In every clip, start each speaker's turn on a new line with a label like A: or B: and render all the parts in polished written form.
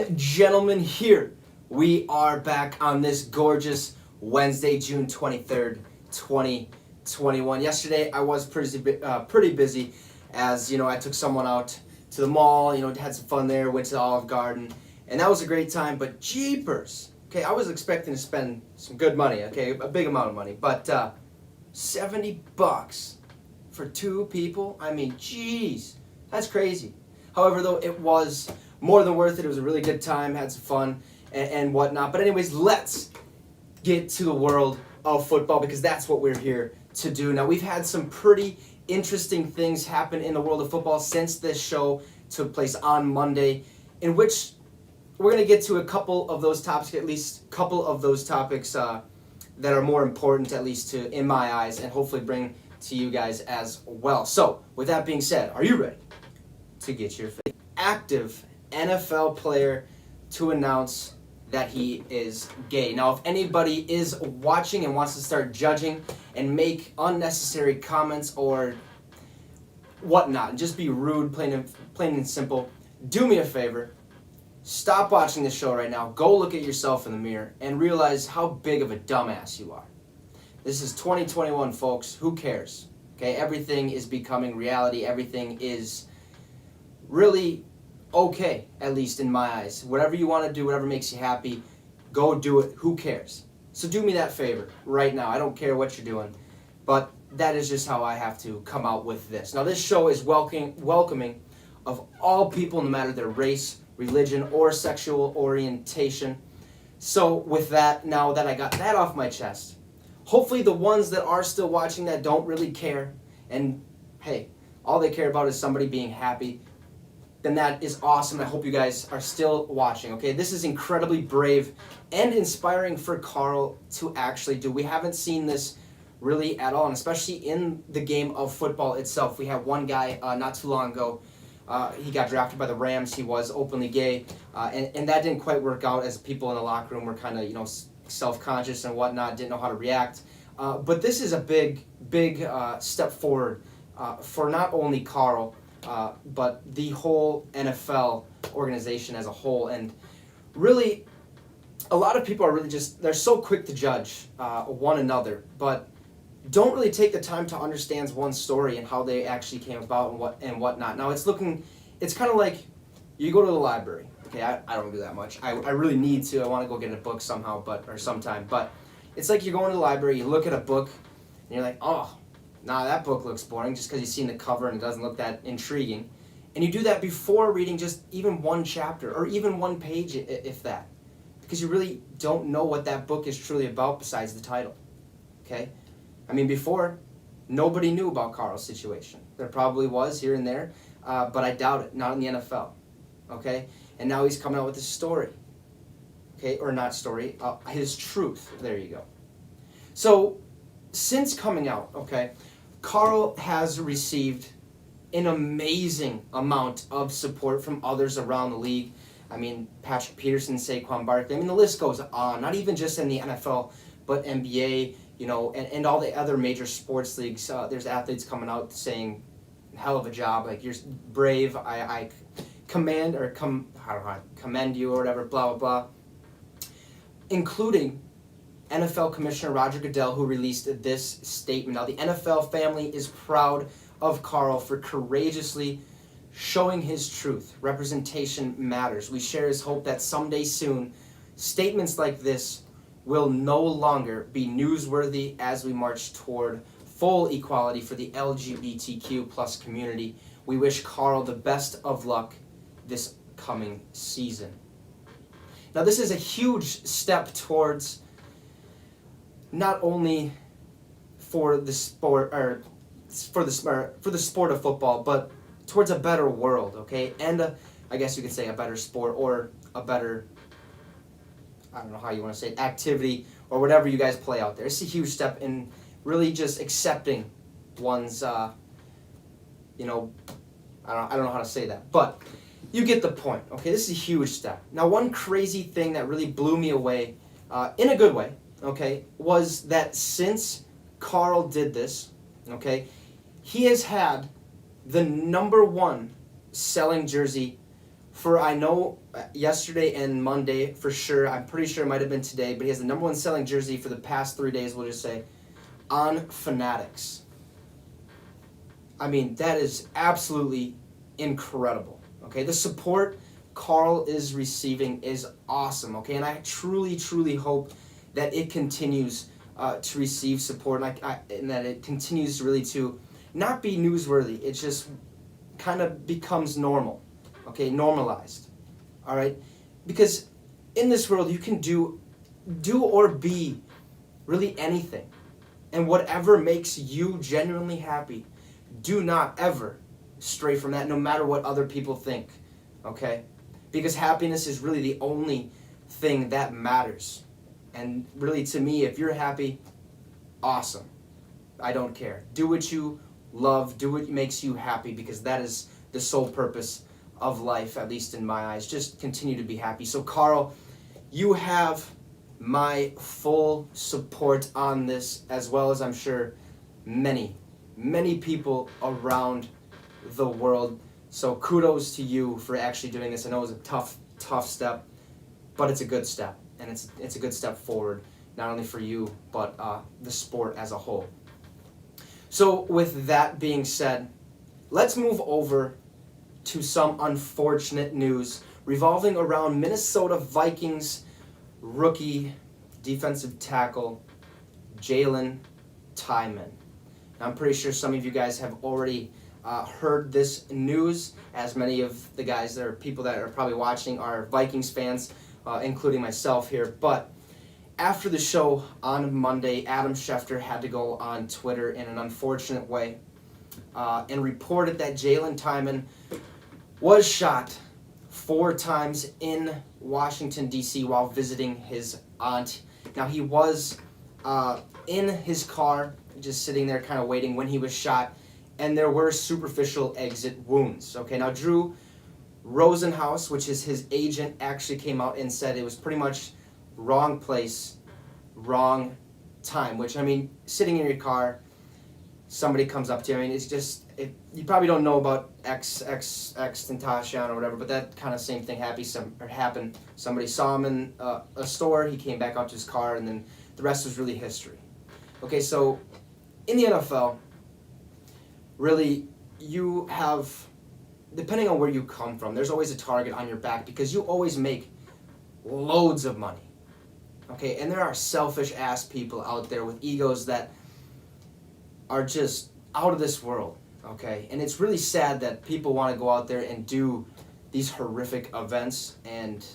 A: and gentlemen, here we are back on this gorgeous Wednesday, June 23rd, 2021. Yesterday, I was pretty busy as, I took someone out to the mall, had some fun there, went to the Olive Garden, and that was a great time, but jeepers. Okay, I was expecting to spend some good money, okay, a big amount of money, but $70 for two people? I mean, geez, that's crazy. However, though, it was more than worth it. It was a really good time, had some fun and whatnot. But anyways, let's get to the world of football because that's what we're here to do. Now, we've had some pretty interesting things happen in the world of football since this show took place on Monday, in which we're going to get to a couple of those topics, at least a couple of those topics that are more important, at least in my eyes, and hopefully bring to you guys as well. So, with that being said, are you ready to get your active NFL player to announce that he is gay? Now, if anybody is watching and wants to start judging and make unnecessary comments or whatnot, and just be rude, plain and simple, do me a favor. Stop watching this show right now. Go look at yourself in the mirror and realize how big of a dumbass you are. This is 2021, folks. Who cares? Okay, everything is becoming reality. Everything is really okay, at least in my eyes. Whatever you want to do, whatever makes you happy, go do it. Who cares? So do me that favor right now. I don't care what you're doing, but that is just how I have to come out with this. Now, this show is welcoming of all people, no matter their race, religion, or sexual orientation. So with that, now that I got that off my chest, hopefully the ones that are still watching that don't really care, and hey, all they care about is somebody being happy, then that is awesome. I hope you guys are still watching, okay? This is incredibly brave and inspiring for Carl to actually do. We haven't seen this really at all, and especially in the game of football itself. We had one guy not too long ago, he got drafted by the Rams. He was openly gay, and that didn't quite work out as people in the locker room were kind of, self-conscious and whatnot, didn't know how to react. But this is a big step forward for not only Carl, but the whole NFL organization as a whole. And really, a lot of people are really they're so quick to judge one another, but don't really take the time to understand one story and how they actually came about and whatnot. Now, it's kind of like you go to the library. Okay, I don't do that much. I really need to. I want to go get a book somehow, or sometime. But it's like you're going to the library, you look at a book, and you're like, oh, nah, that book looks boring just because you've seen the cover and it doesn't look that intriguing. And you do that before reading just even one chapter or even one page, if that. Because you really don't know what that book is truly about besides the title. Okay? I mean, before, nobody knew about Carl's situation. There probably was here and there, but I doubt it. Not in the NFL. Okay? And now he's coming out with his story. Okay? Or not story. His truth. There you go. So, since coming out, okay, Carl has received an amazing amount of support from others around the league. I mean, Patrick Peterson, Saquon Barkley. I mean, the list goes on. Not even just in the NFL, but NBA, and all the other major sports leagues. There's athletes coming out saying, hell of a job. Like, you're brave. I commend you or whatever, blah, blah, blah. Including NFL Commissioner Roger Goodell, who released this statement. Now, the NFL family is proud of Carl for courageously showing his truth. Representation matters. We share his hope that someday soon, statements like this will no longer be newsworthy as we march toward full equality for the LGBTQ plus community. We wish Carl the best of luck this coming season. Now, this is a huge step towards not only for the sport or for the sport of football, but towards a better world, okay? And I guess you could say a better sport or a better, I don't know how you want to say it, activity or whatever you guys play out there. It's a huge step in really just accepting one's, I don't know how to say that, but you get the point, okay? This is a huge step. Now, one crazy thing that really blew me away, in a good way, okay, was that since Carl did this, okay, he has had the #1 selling jersey for, I know, yesterday and Monday for sure. I'm pretty sure it might have been today, but he has the number one selling jersey for the past 3 days, we'll just say, on Fanatics. I mean, that is absolutely incredible. Okay, the support Carl is receiving is awesome. Okay, and I truly, truly hope that it continues to receive support, and that it continues really to not be newsworthy. It just kind of becomes normal. Okay, normalized. All right, because in this world you can do or be really anything, and whatever makes you genuinely happy. Do not ever stray from that, no matter what other people think, okay? Because happiness is really the only thing that matters. And really, to me, if you're happy, awesome. I don't care. Do what you love, do what makes you happy, because that is the sole purpose of life, at least in my eyes. Just continue to be happy. So, Carl, you have my full support on this, as well as I'm sure many people around the world. So kudos to you for actually doing this. I know it was a tough step, but it's a good step, and it's a good step forward, not only for you, but the sport as a whole. So with that being said, let's move over to some unfortunate news revolving around Minnesota Vikings rookie defensive tackle Jaylen Twyman. I'm pretty sure some of you guys have already heard this news, as many of the guys that are people that are probably watching are Vikings fans, including myself here. But after the show on Monday, Adam Schefter had to go on Twitter in an unfortunate way and reported that Jaylen Twyman was shot 4 times in Washington, D.C. while visiting his aunt. Now, he was in his car, just sitting there kind of waiting when he was shot, and there were superficial exit wounds. Okay, now Drew Rosenhaus, which is his agent, actually came out and said it was pretty much wrong place, wrong time, which, I mean, sitting in your car, somebody comes up to you, I mean, it's just, you probably don't know about Tentacion or whatever, but that kind of same thing happened. Somebody saw him in a store, he came back out to his car, and then the rest was really history. Okay, so in the NFL, really, you have, depending on where you come from, there's always a target on your back because you always make loads of money. Okay, and there are selfish-ass people out there with egos that are just out of this world, okay? And it's really sad that people want to go out there and do these horrific events and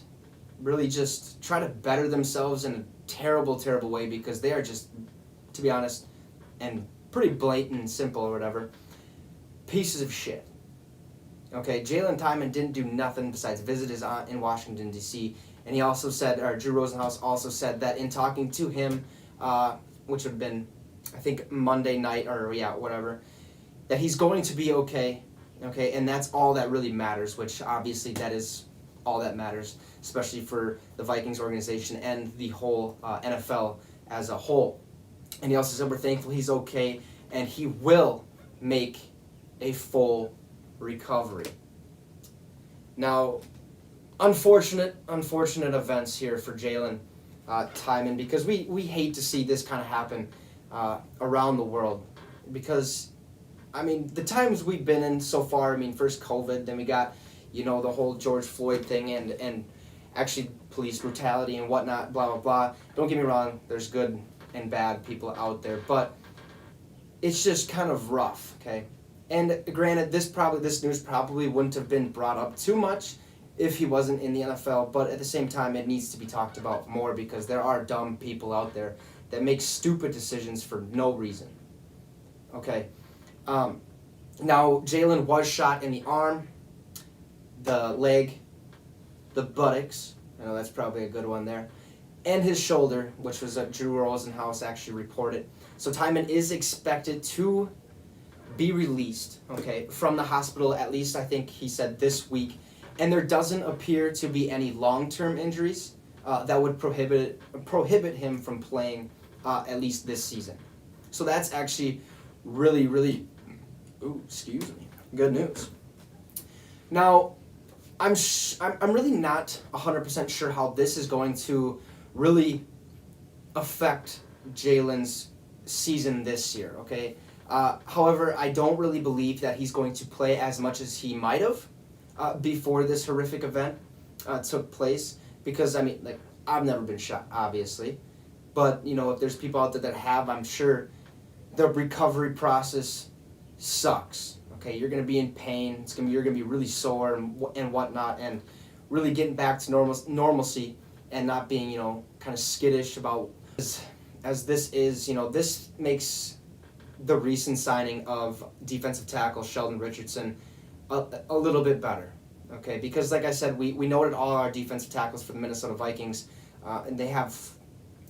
A: really just try to better themselves in a terrible, terrible way, because they are just, to be honest, and pretty blatant and simple or whatever, pieces of shit. Okay, Jaylen Twyman didn't do nothing besides visit his aunt in Washington, D.C., and he also said, or Drew Rosenhaus also said that in talking to him, which would have been, I think, Monday night, or yeah, whatever, that he's going to be okay, and that's all that really matters, which obviously that is all that matters, especially for the Vikings organization and the whole NFL as a whole. And he also said we're thankful he's okay, and he will make a full recovery. Now, unfortunate events here for Jaylen Twyman, because we hate to see this kind of happen around the world, because, I mean, the times we've been in so far, I mean, first COVID, then we got, you know, the whole George Floyd thing, and actually police brutality and whatnot, blah, blah, blah. Don't get me wrong, there's good and bad people out there, but it's just kind of rough, okay? And granted, this news probably wouldn't have been brought up too much if he wasn't in the NFL, but at the same time, it needs to be talked about more, because there are dumb people out there that make stupid decisions for no reason. Okay. Now, Jaylen was shot in the arm, the leg, the buttocks, I know that's probably a good one there, and his shoulder, which was Drew Rosenhaus actually reported. So Twyman is expected to be released, okay, from the hospital, at least I think he said this week, and there doesn't appear to be any long-term injuries that would prohibit him from playing at least this season. So that's actually really, really, good news. Now, I'm really not 100% sure how this is going to really affect Jaylen's season this year, okay? However, I don't really believe that he's going to play as much as he might have before this horrific event took place, because, I mean, like, I've never been shot, obviously, but, you know, if there's people out there that have, I'm sure the recovery process sucks, okay? You're going to be in pain, you're going to be really sore and whatnot, and really getting back to normalcy and not being, you know, kind of skittish about, as this is, you know, this makes the recent signing of defensive tackle Sheldon Richardson a little bit better, okay? Because like I said, we noted all our defensive tackles for the Minnesota Vikings, and they have,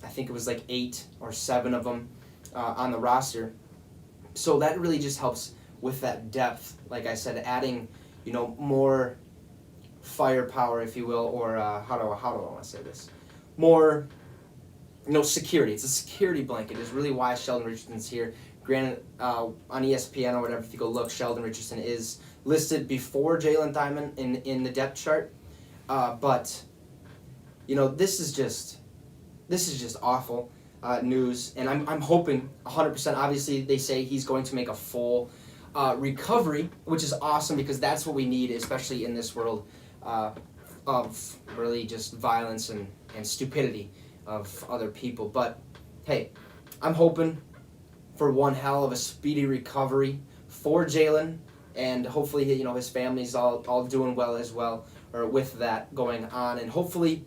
A: I think it was like 8 or 7 of them on the roster. So that really just helps with that depth, like I said, adding, you know, more firepower, if you will, or how do I want to say this? More, you know, security. It's a security blanket is really why Sheldon Richardson's here. Granted, on ESPN or whatever, if you go look, Sheldon Richardson is listed before Jaylen Twyman in the depth chart. But, you know, this is just awful news, and I'm hoping 100%. Obviously, they say he's going to make a full recovery, which is awesome because that's what we need, especially in this world of really just violence and stupidity of other people. But hey, I'm hoping for one hell of a speedy recovery for Jaylen, and hopefully, you know, his family's all doing well as well, or with that going on, and hopefully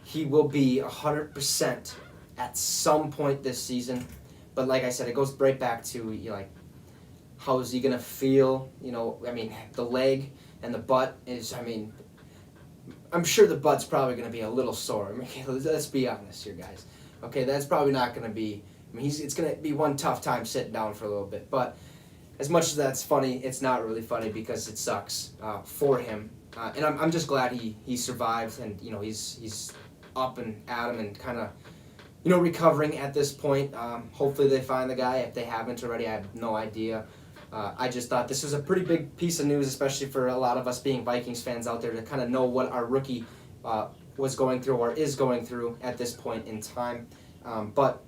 A: he will be 100% at some point this season. But like I said, it goes right back to, you know, like, how is he gonna feel? You know, I mean, the leg and the butt is, I mean, I'm sure the butt's probably gonna be a little sore. I mean, let's be honest here, guys. Okay, that's probably not gonna be. I mean, it's gonna be one tough time sitting down for a little bit. But as much as that's funny, it's not really funny because it sucks for him. And I'm just glad he survived, and you know he's up and at him and kind of, you know, recovering at this point. Hopefully they find the guy. If they haven't already, I have no idea. I just thought this was a pretty big piece of news, especially for a lot of us being Vikings fans out there, to kind of know what our rookie was going through or is going through at this point in time. But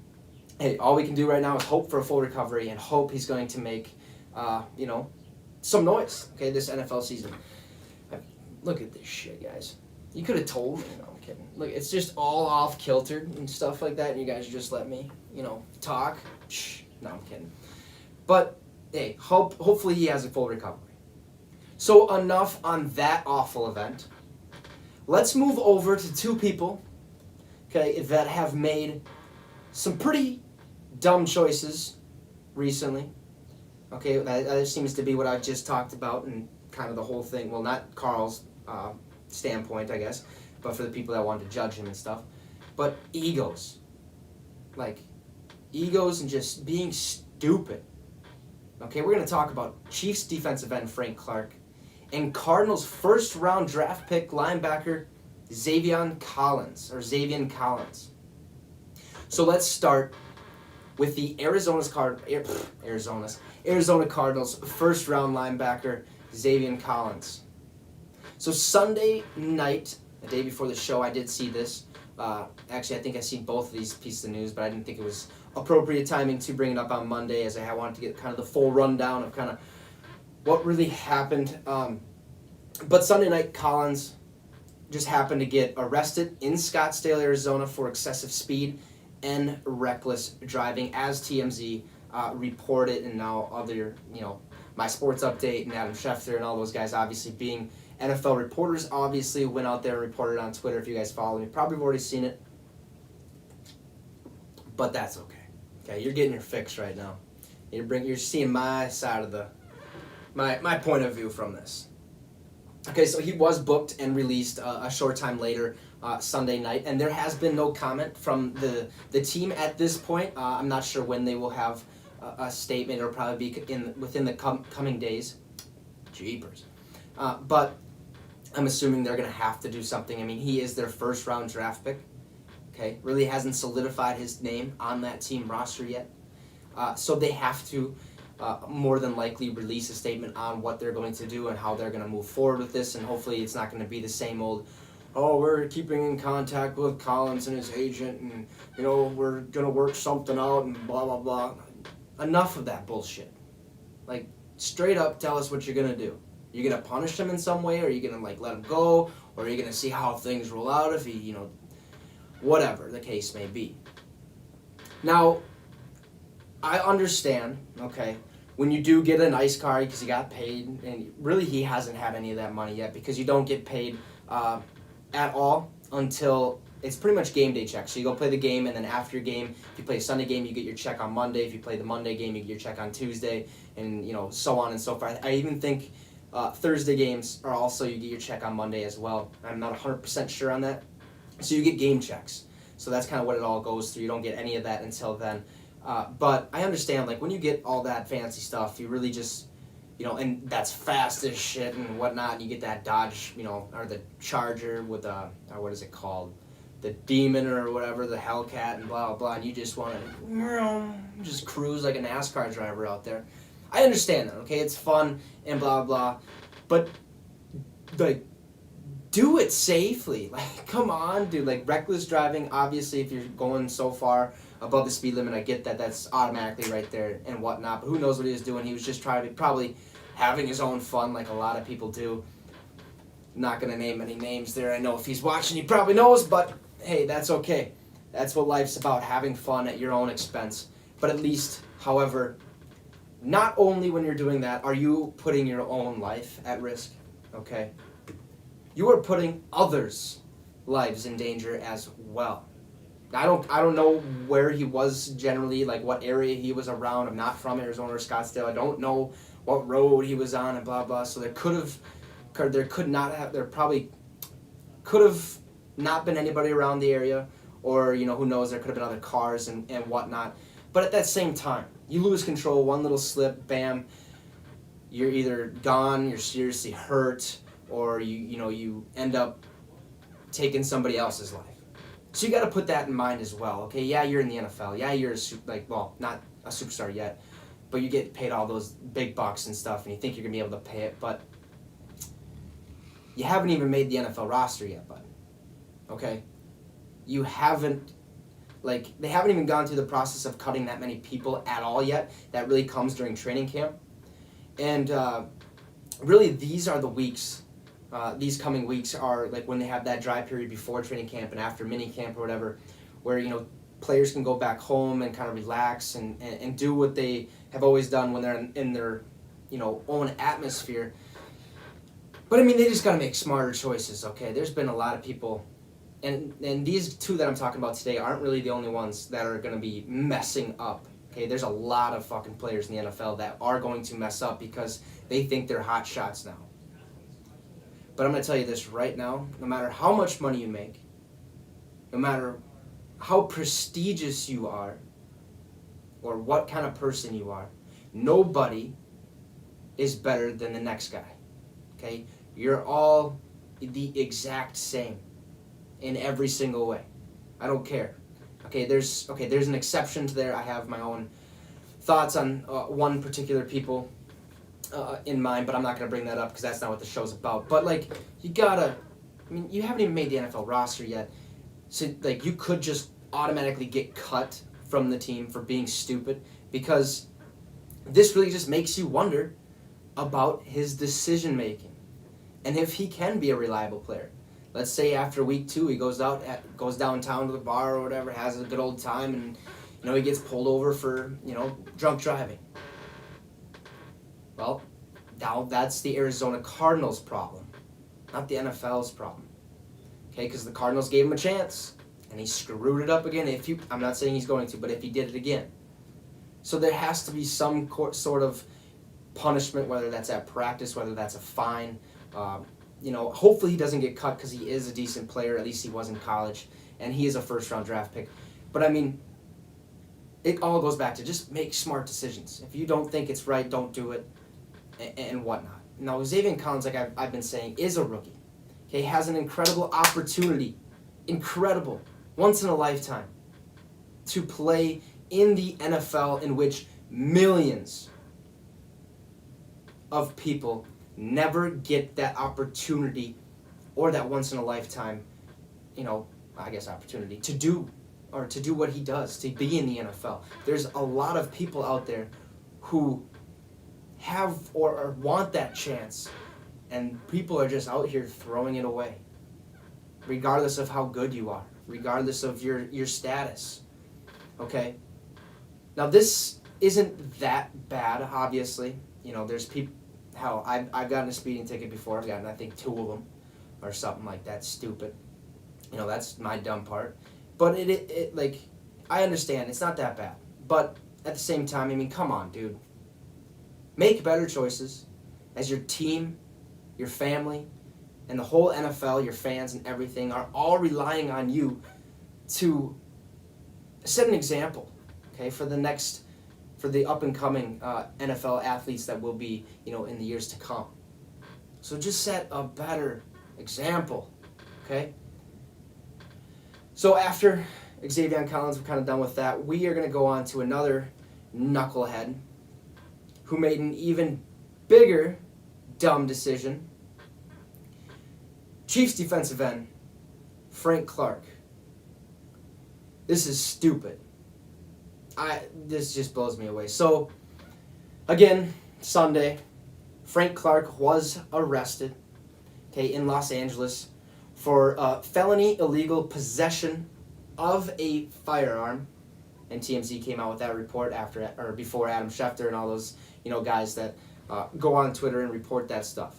A: hey, all we can do right now is hope for a full recovery and hope he's going to make, you know, some noise, okay, this NFL season. Look at this shit, guys. You could have told me. No, I'm kidding. Look, it's just all off-kiltered and stuff like that, and you guys just let me, you know, talk. Shh. No, I'm kidding. But, hey, hopefully he has a full recovery. So enough on that awful event. Let's move over to 2 people, okay, that have made some pretty dumb choices recently. Okay, that seems to be what I just talked about and kind of the whole thing. Well, not Carl's standpoint, I guess, but for the people that wanted to judge him and stuff. But egos. Like, egos and just being stupid. Okay, we're going to talk about Chiefs defensive end Frank Clark and Cardinals first-round draft pick linebacker Zaven Collins. So let's start with the Arizona Cardinals first-round linebacker Zaven Collins. So Sunday night, the day before the show, I did see this. Actually, I think I seen both of these pieces of news, but I didn't think it was appropriate timing to bring it up on Monday, as I wanted to get kind of the full rundown of kind of what really happened. But Sunday night, Collins just happened to get arrested in Scottsdale, Arizona for excessive speed and reckless driving, as TMZ reported, and now other, you know, My Sports Update and Adam Schefter and all those guys, obviously being NFL reporters, obviously went out there and reported on Twitter. If you guys follow me, probably have already seen it, but that's okay. Okay, you're getting your fix right now. You're seeing my side of my point of view from this. Okay, so he was booked and released a short time later, Sunday night, and there has been no comment from the team at this point. I'm not sure when they will have a statement. It'll probably be within the coming days. Jeepers. But I'm assuming they're going to have to do something. I mean, he is their first-round draft pick. Okay, really hasn't solidified his name on that team roster yet. So they have to more than likely release a statement on what they're going to do and how they're going to move forward with this, and hopefully it's not going to be the same old, oh, we're keeping in contact with Collins and his agent, and we're going to work something out and blah blah blah. Enough of that bullshit. Like, straight up tell us what you're going to do. You're going to punish him in some way, or are you going to let him go, or are you going to see how things roll out if he, whatever the case may be. Now, I understand, okay, when you do get a nice car because you got paid, and really he hasn't had any of that money yet because you don't get paid at all until it's pretty much game day check. So you go play the game, and then after your game, if you play a Sunday game, you get your check on Monday. If you play the Monday game, you get your check on Tuesday, and so on and so forth. I even think Thursday games are also, you get your check on Monday as well. I'm not 100% sure on that. So you get game checks. So that's kind of what it all goes through. You don't get any of that until then. But I understand, when you get all that fancy stuff, you really just, and that's fast as shit and whatnot, and you get that Dodge, or the Charger with or what is it called? The Demon or whatever, the Hellcat and blah, blah, blah, and you just want to just cruise like a NASCAR driver out there. I understand that, okay? It's fun and blah, blah, but, do it safely. Come on, dude. Reckless driving, obviously, if you're going so far above the speed limit, I get that. That's automatically right there and whatnot. But who knows what he was doing? He was just probably having his own fun like a lot of people do. Not going to name any names there. I know if he's watching, he probably knows. But, hey, that's okay. That's what life's about, having fun at your own expense. But at least, however, not only when you're doing that are you putting your own life at risk, okay? You are putting others' lives in danger as well. I don't know where he was generally, what area he was around. I'm not from Arizona or Scottsdale. I don't know what road he was on and blah blah. So there probably could have not been anybody around the area, or who knows, there could have been other cars and whatnot. But at that same time, you lose control, one little slip, bam, you're either gone, you're seriously hurt, or you end up taking somebody else's life. So you got to put that in mind as well, okay? Yeah, you're in the NFL. Yeah, you're not a superstar yet, but you get paid all those big bucks and stuff, and you think you're going to be able to pay it, but you haven't even made the NFL roster yet, bud. Okay? You haven't, they haven't even gone through the process of cutting that many people at all yet. That really comes during training camp. And really, these are the weeks. These coming weeks are when they have that dry period before training camp and after mini camp or whatever, where players can go back home and kind of relax and do what they have always done when they're in their own atmosphere. But they just got to make smarter choices. Okay, there's been a lot of people, and these two that I'm talking about today aren't really the only ones that are going to be messing up. Okay, there's a lot of fucking players in the NFL that are going to mess up because they think they're hot shots now. But I'm going to tell you this right now, no matter how much money you make, no matter how prestigious you are, or what kind of person you are, nobody is better than the next guy, okay? You're all the exact same in every single way. I don't care. There's an exception to there. I have my own thoughts on one particular people in mind, but I'm not going to bring that up because that's not what the show's about. But, you gotta, you haven't even made the NFL roster yet. So, you could just automatically get cut from the team for being stupid, because this really just makes you wonder about his decision-making and if he can be a reliable player. Let's say after week 2 he goes downtown to the bar or whatever, has a good old time, and, he gets pulled over for, drunk driving. Well, now that's the Arizona Cardinals' problem, not the NFL's problem. Okay, because the Cardinals gave him a chance, and he screwed it up again. I'm not saying he's going to, but if he did it again. So there has to be some sort of punishment, whether that's at practice, whether that's a fine. Hopefully he doesn't get cut because he is a decent player. At least he was in college, and he is a first-round draft pick. But, it all goes back to just make smart decisions. If you don't think it's right, don't do it, and whatnot. Now, Zaven Collins, like I've been saying, is a rookie. Okay, has an incredible opportunity, once in a lifetime, to play in the NFL, in which millions of people never get that opportunity or that once in a lifetime, opportunity to do what he does, to be in the NFL. There's a lot of people out there who have or want that chance, and people are just out here throwing it away, regardless of how good you are, regardless of your status. Okay? Now, this isn't that bad, obviously. There's people. Hell, I've gotten a speeding ticket before. I've gotten, I think, 2 of them or something like that. Stupid. That's my dumb part. But I understand. It's not that bad. But at the same time, I mean, come on, dude. Make better choices as your team, your family, and the whole NFL, your fans and everything are all relying on you to set an example, okay, for the up-and-coming NFL athletes that will be, in the years to come. So just set a better example, okay? So after Xavier Collins, we're kind of done with that. We are going to go on to another knucklehead who made an even bigger dumb decision. Chiefs defensive end, Frank Clark. This is stupid. This just blows me away. So, again, Sunday, Frank Clark was arrested, in Los Angeles for felony illegal possession of a firearm, and TMZ came out with that report before Adam Schefter and all those guys that go on Twitter and report that stuff.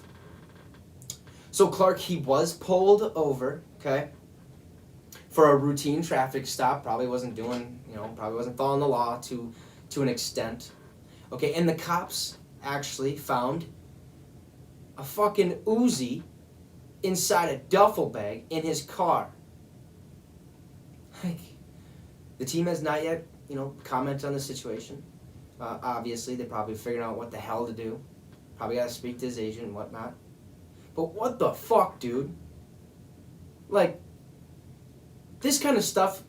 A: So Clark, he was pulled over, for a routine traffic stop. Probably wasn't following the law to an extent. Okay, and the cops actually found a fucking Uzi inside a duffel bag in his car. The team has not yet, commented on the situation. Obviously, they probably figured out what the hell to do. Probably got to speak to his agent and whatnot. But what the fuck, dude? This kind of stuff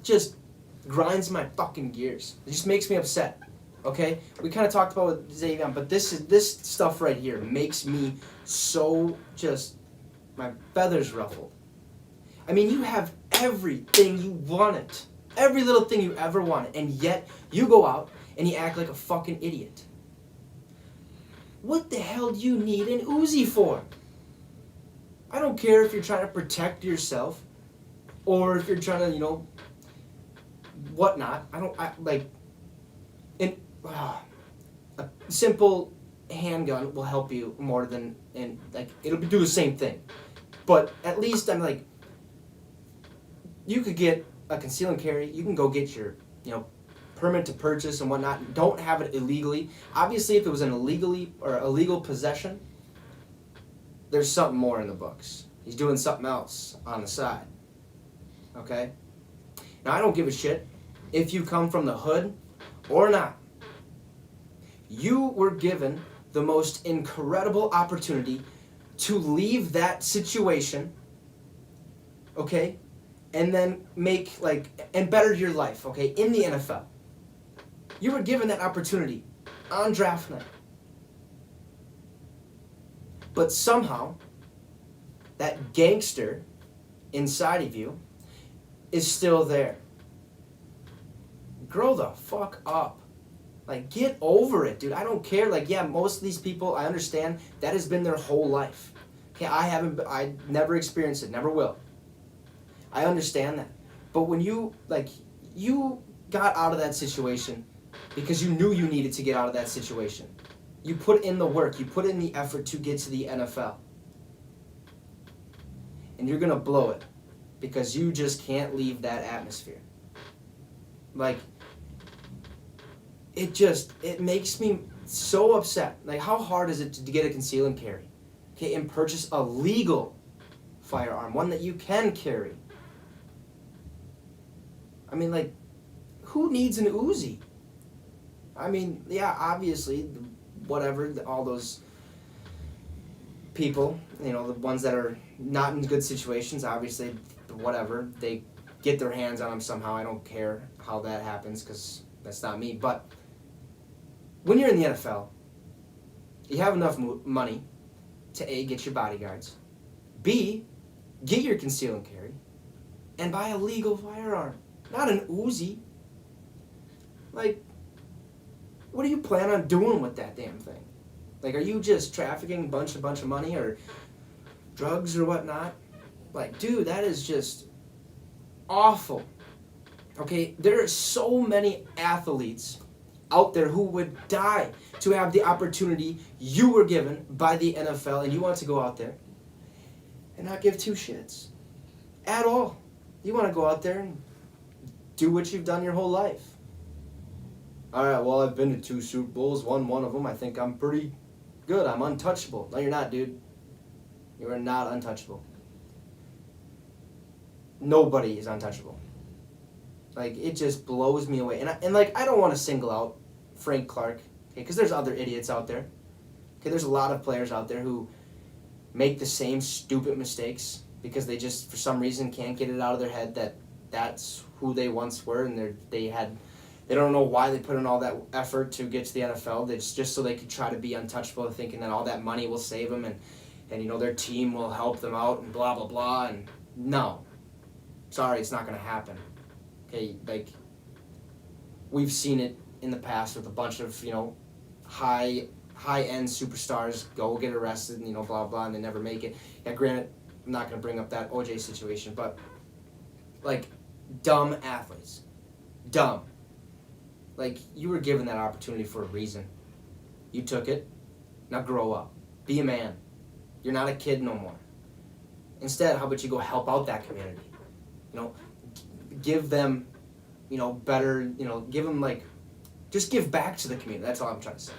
A: just grinds my fucking gears. It just makes me upset. Okay? We kind of talked about Zaven, but this stuff right here makes me so just my feathers ruffled. I mean, you have everything you wanted. Every little thing you ever wanted, and yet you go out and you act like a fucking idiot. What the hell do you need an Uzi for? I don't care if you're trying to protect yourself or if you're trying to, whatnot. A simple handgun will help you more than, it'll do the same thing. But at least you could get a conceal and carry. You can go get your, permit to purchase and whatnot. Don't have it illegally. Obviously, if it was an illegal possession, there's something more in the books. He's doing something else on the side. Okay? Now, I don't give a shit if you come from the hood or not. You were given the most incredible opportunity to leave that situation, okay, and then and better your life, okay, in the NFL. You were given that opportunity on draft night. But somehow, that gangster inside of you is still there. Grow the fuck up. Get over it, dude. I don't care. Most of these people, I understand, that has been their whole life. Okay, I never experienced it, never will. I understand that. But when you got out of that situation because you knew you needed to get out of that situation. You put in the work, you put in the effort to get to the NFL. And you're going to blow it because you just can't leave that atmosphere. It makes me so upset. How hard is it to get a conceal and carry? Okay, and purchase a legal firearm, one that you can carry. I mean, who needs an Uzi? I mean, yeah, obviously, all those people, the ones that are not in good situations, obviously, they get their hands on them somehow. I don't care how that happens because that's not me. But when you're in the NFL, you have enough money to A, get your bodyguards, B, get your conceal and carry, and buy a legal firearm, not an Uzi. Like, what do you plan on doing with that damn thing? Like, are you just trafficking a bunch of money or drugs or whatnot? Like, dude, that is just awful. Okay, there are so many athletes out there who would die to have the opportunity you were given by the NFL, and you want to go out there and not give two shits at all. You want to go out there and do what you've done your whole life. All right, well, I've been to 2 Super Bowls, won one of them. I think I'm pretty good. I'm untouchable. No, you're not, dude. You are not untouchable. Nobody is untouchable. Like, it just blows me away. And I don't want to single out Frank Clark, okay, because there's other idiots out there. Okay, there's a lot of players out there who make the same stupid mistakes because they just, for some reason, can't get it out of their head that that's who they once were, and they don't know why they put in all that effort to get to the NFL. It's just so they could try to be untouchable, thinking that all that money will save them and their team will help them out and blah, blah, blah. And no. Sorry, it's not going to happen. Okay, like, we've seen it in the past with a bunch of, high-end superstars go get arrested and, blah, blah, and they never make it. Yeah, granted, I'm not going to bring up that OJ situation, but, like, dumb athletes. Dumb. Like, you were given that opportunity for a reason. You took it. Now grow up. Be a man. You're not a kid no more. Instead, how about you go help out that community? Give them, better, give them, just give back to the community. That's all I'm trying to say.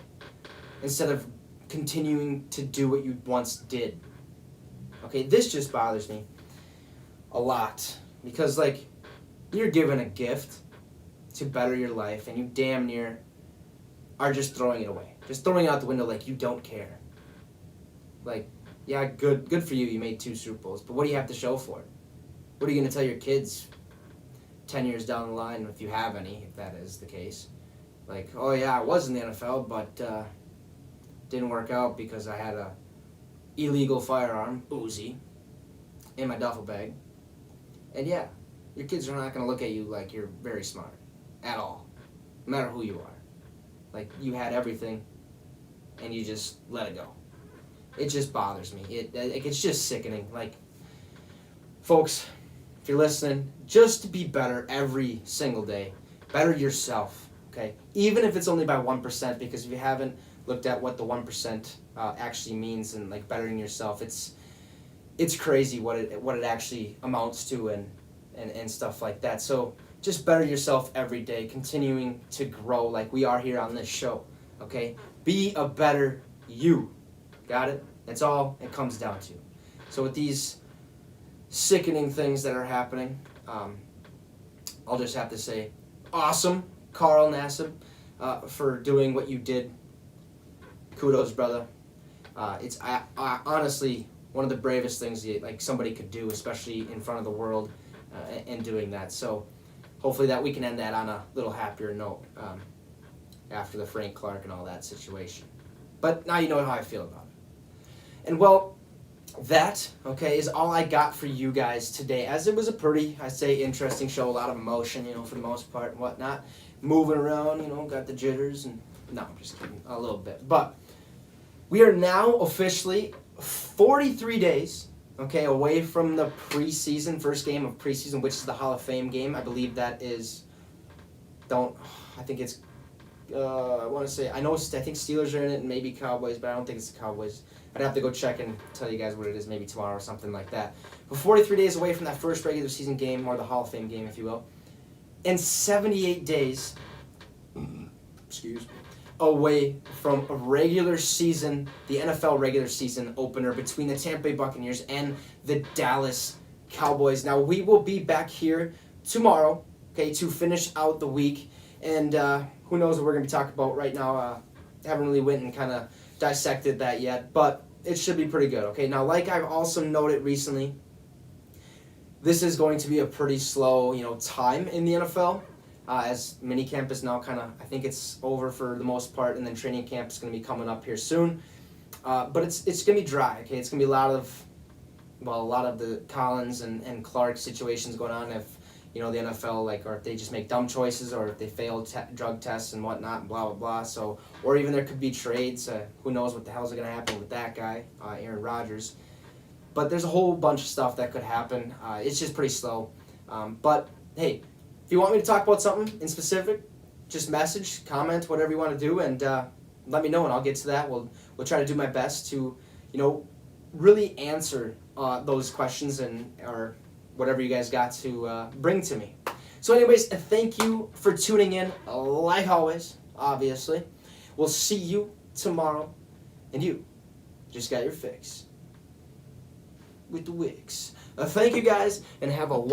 A: Instead of continuing to do what you once did. Okay, this just bothers me a lot. Because, you're given a gift to better your life, and you damn near are just throwing it away. Just throwing it out the window like you don't care. Yeah, good for you. You made 2 Super Bowls. But what do you have to show for it? What are you going to tell your kids 10 years down the line, if you have any, if that is the case? Oh yeah, I was in the NFL, but didn't work out because I had a illegal firearm, Uzi, in my duffel bag. And yeah, your kids are not going to look at you like you're very smart. At all. No matter who you are. You had everything, and you just let it go. It just bothers me. It's just sickening. Folks, if you're listening, just be better every single day. Better yourself, okay? Even if it's only by 1%, because if you haven't looked at what the 1% actually means and bettering yourself, it's crazy what it actually amounts to and stuff like that. So just better yourself every day, continuing to grow like we are here on this show, okay? Be a better you. Got it? That's all it comes down to. So with these sickening things that are happening, I'll just have to say, awesome, Carl Nassib, for doing what you did. Kudos, brother. It's honestly one of the bravest things somebody could do, especially in front of the world, and doing that. So hopefully that we can end that on a little happier note after the Frank Clark and all that situation. But now you know how I feel about it. And well, that, okay, is all I got for you guys today, as it was a pretty, I'd say, interesting show, a lot of emotion, for the most part and whatnot. Moving around, got the jitters, and no, I'm just kidding, a little bit. But we are now officially 43 days, okay, away from the preseason, first game of preseason, which is the Hall of Fame game. I believe that is, I think it's, I think Steelers are in it and maybe Cowboys, but I don't think it's the Cowboys. I'd have to go check and tell you guys what it is maybe tomorrow or something like that. But 43 days away from that first regular season game, or the Hall of Fame game, if you will. And 78 days, away from a regular season, the NFL regular season opener between the Tampa Bay Buccaneers and the Dallas Cowboys. Now, we will be back here tomorrow, okay, to finish out the week. And who knows what we're going to be talking about right now. I haven't really went and kind of dissected that yet, but it should be pretty good. Okay, now like I've also noted recently, this is going to be a pretty slow, time in the NFL, as minicamp is now I think it's over for the most part, and then training camp is going to be coming up here soon. but it's gonna be dry. Okay, it's gonna be a lot of the Collins and Clark situations going on. If the NFL or if they just make dumb choices, or if they fail drug tests and whatnot, and blah blah blah. So, or even there could be trades. Who knows what the hell's gonna happen with that guy, Aaron Rodgers. But there's a whole bunch of stuff that could happen. It's just pretty slow. But hey, if you want me to talk about something in specific, just message, comment, whatever you want to do, and let me know, and I'll get to that. We'll try to do my best to, really answer those questions or whatever you guys got to bring to me. So anyways, thank you for tuning in, like always, obviously. We'll see you tomorrow, and you just got your fix with the Wicks. Thank you guys, and have a